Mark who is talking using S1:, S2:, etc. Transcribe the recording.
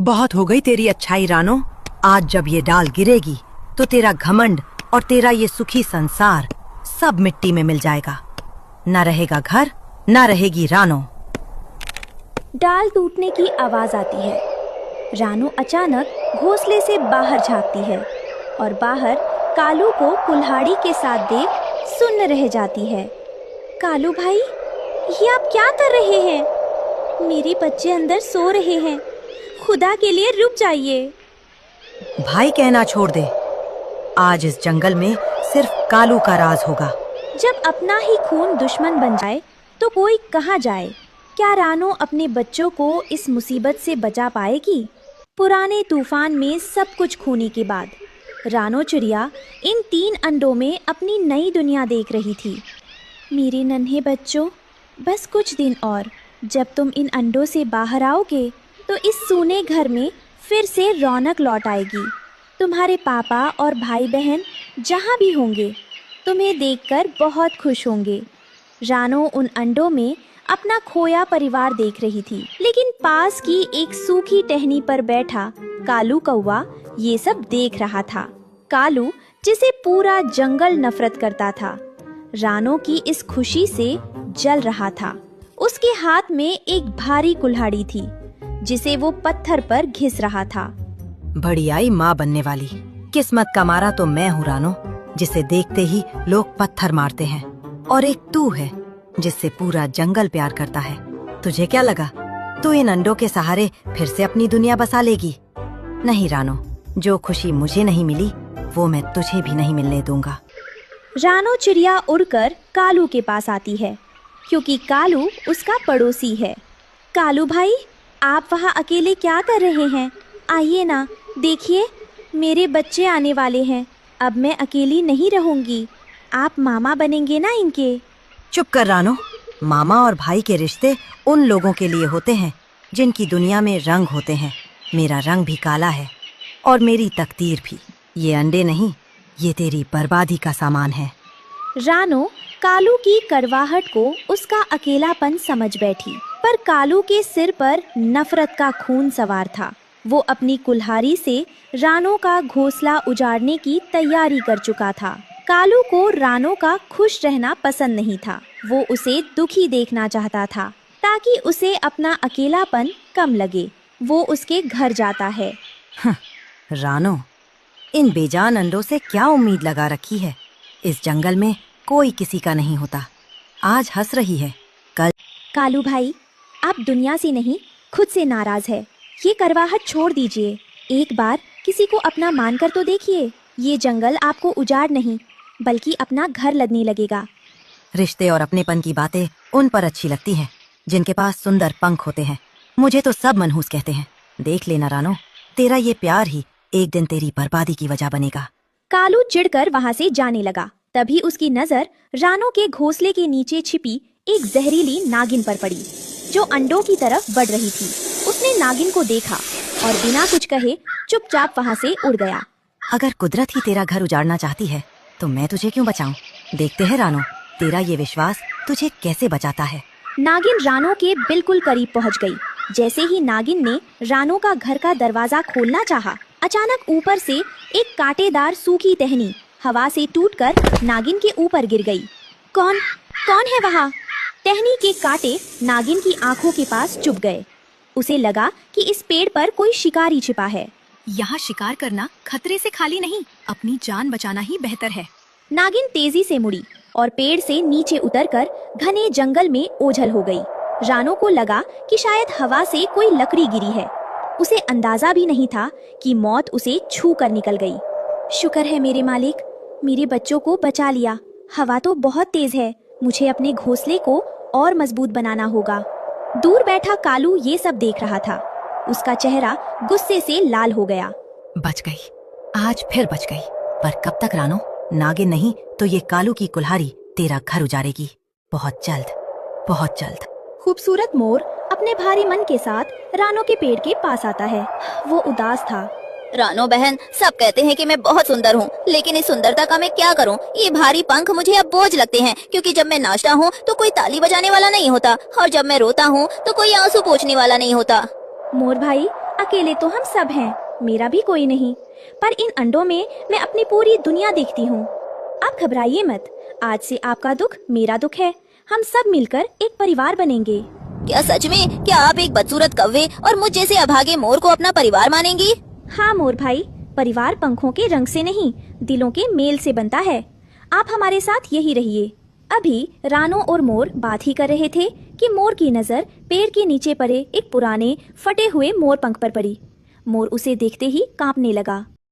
S1: बहुत हो गई तेरी अच्छाई रानो। आज जब ये डाल गिरेगी तो तेरा घमंड और तेरा ये सुखी संसार सब मिट्टी में मिल जाएगा। न रहेगा घर, न रहेगी रानो।
S2: डाल टूटने की आवाज आती है। रानो अचानक घोंसले से बाहर झांकती है और बाहर कालू को कुल्हाड़ी के साथ देख सुन्न रह जाती है। कालू भाई, ये आप क्या कर रहे हैं? मेरे बच्चे अंदर सो रहे हैं, खुदा के लिए रुक जाइए।
S1: भाई कहना छोड़ दे। आज इस जंगल में सिर्फ कालू का राज होगा।
S2: जब अपना ही खून दुश्मन बन जाए तो कोई कहाँ जाए? क्या रानो अपने बच्चों को इस मुसीबत से बचा पाएगी? पुराने तूफान में सब कुछ खोने के बाद रानो चिड़िया इन 3 अंडों में अपनी नई दुनिया देख रही थी। मेरे नन्हे बच्चों, बस कुछ दिन और, जब तुम इन अंडों से बाहर आओगे तो इस सूने घर में फिर से रौनक लौट आएगी। तुम्हारे पापा और भाई बहन जहाँ भी होंगे तुम्हें देखकर बहुत खुश होंगे। रानो उन अंडों में अपना खोया परिवार देख रही थी, लेकिन पास की एक सूखी टहनी पर बैठा कालू कौवा ये सब देख रहा था। कालू, जिसे पूरा जंगल नफरत करता था, रानो की इस खुशी से जल रहा था। उसके हाथ में एक भारी कुल्हाड़ी थी जिसे वो पत्थर पर घिस रहा था।
S1: बड़ी आई माँ बनने वाली। किस्मत का मारा तो मैं हूँ रानो, जिसे देखते ही लोग पत्थर मारते हैं, और एक तू है जिससे पूरा जंगल प्यार करता है। तुझे क्या लगा तू इन अंडों के सहारे फिर से अपनी दुनिया बसा लेगी? नहीं रानो, जो खुशी मुझे नहीं मिली वो मैं तुझे भी नहीं मिलने दूंगा।
S2: रानो चिड़िया उड़कर कालू के पास आती है, क्योंकि कालू उसका पड़ोसी है। कालू भाई, आप वहाँ अकेले क्या कर रहे हैं? आइए ना, देखिए मेरे बच्चे आने वाले हैं। अब मैं अकेली नहीं रहूंगी, आप मामा बनेंगे ना इनके।
S1: चुप कर रानो। मामा और भाई के रिश्ते उन लोगों के लिए होते हैं जिनकी दुनिया में रंग होते हैं। मेरा रंग भी काला है और मेरी तकदीर भी। ये अंडे नहीं, ये तेरी बर्बादी का सामान है।
S2: रानो कालू की कड़वाहट को उसका अकेलापन समझ बैठी, पर कालू के सिर पर नफरत का खून सवार था। वो अपनी कुल्हाड़ी से रानो का घोंसला उजाड़ने की तैयारी कर चुका था। कालू को रानो का खुश रहना पसंद नहीं था। वो उसे दुखी देखना चाहता था ताकि उसे अपना अकेलापन कम लगे। वो उसके घर जाता है।
S1: रानो, इन बेजान अंडों से क्या उम्मीद लगा रखी है? इस जंगल में कोई किसी का नहीं होता। आज हंस रही है, कल।
S2: कालू भाई, आप दुनिया से नहीं खुद से नाराज है। ये करवाहट छोड़ दीजिए। एक बार किसी को अपना मानकर तो देखिए। ये जंगल आपको उजाड़ नहीं बल्कि अपना घर लगने लगेगा।
S1: रिश्ते और अपनेपन की बातें उन पर अच्छी लगती हैं जिनके पास सुंदर पंख होते हैं। मुझे तो सब मनहूस कहते हैं। देख लेना रानो, तेरा ये प्यार ही एक दिन तेरी बर्बादी की वजह बनेगा।
S2: कालू चिढ़कर वहाँ से जाने लगा। तभी उसकी नजर रानो के घोंसले के नीचे छिपी एक जहरीली नागिन पर पड़ी, जो अंडों की तरफ बढ़ रही थी। उसने नागिन को देखा और बिना कुछ कहे चुपचाप वहाँ से उड़ गया।
S1: अगर कुदरत ही तेरा घर उजाड़ना चाहती है तो मैं तुझे क्यों बचाऊं? देखते हैं रानो, तेरा ये विश्वास तुझे कैसे बचाता है।
S2: नागिन रानो के बिल्कुल करीब पहुँच गई। जैसे ही नागिन ने रानो का घर का दरवाजा खोलना चाहा, अचानक ऊपर से एक कांटेदार सूखी टहनी हवा से टूटकर नागिन के ऊपर गिर गई। कौन है वहाँ? टहनी के कांटे नागिन की आंखों के पास चुभ गए। उसे लगा कि इस पेड़ पर कोई शिकारी छिपा है।
S3: यहाँ शिकार करना खतरे से खाली नहीं, अपनी जान बचाना ही बेहतर है।
S2: नागिन तेजी से मुड़ी और पेड़ से नीचे उतरकर घने जंगल में ओझल हो गई। रानो को लगा कि शायद हवा से कोई लकड़ी गिरी है। उसे अंदाजा भी नहीं था कि मौत उसे छू कर निकल गई। शुक्र है मेरे मालिक, मेरे बच्चों को बचा लिया। हवा तो बहुत तेज है, मुझे अपने घोंसले को और मजबूत बनाना होगा। दूर बैठा कालू ये सब देख रहा था। उसका चेहरा गुस्से से लाल हो गया।
S1: बच गई, आज फिर बच गई। पर कब तक रानो? नागिन नहीं तो ये कालू की कुल्हाड़ी तेरा घर उजाड़ेगी। बहुत जल्द, बहुत जल्द।
S2: खूबसूरत मोर अपने भारी मन के साथ रानो के पेड़ के पास आता है। वो उदास था।
S4: रानो बहन, सब कहते हैं कि मैं बहुत सुंदर हूँ, लेकिन इस सुंदरता का मैं क्या करूँ? ये भारी पंख मुझे अब बोझ लगते हैं, क्योंकि जब मैं नाचता हूँ तो कोई ताली बजाने वाला नहीं होता, और जब मैं रोता हूँ तो कोई आंसू पोंछने वाला नहीं होता।
S2: मोर भाई, अकेले तो हम सब हैं, मेरा भी कोई नहीं, पर इन अंडों में मैं अपनी पूरी दुनिया देखती हूँ। आप घबराइए मत, आज से आपका दुख मेरा दुख है, हम सब मिलकर एक परिवार बनेंगे।
S4: क्या सच में? क्या आप एक बदसूरत कौवे और मुझ जैसे अभागे मोर को अपना परिवार मानेंगी?
S2: हाँ मोर भाई, परिवार पंखों के रंग से नहीं, दिलों के मेल से बनता है। आप हमारे साथ यही रहिए। अभी रानो और मोर बात ही कर रहे थे कि मोर की नजर पेड़ के नीचे पड़े एक पुराने फटे हुए मोर पंख पर पड़ी। मोर उसे देखते ही कांपने लगा।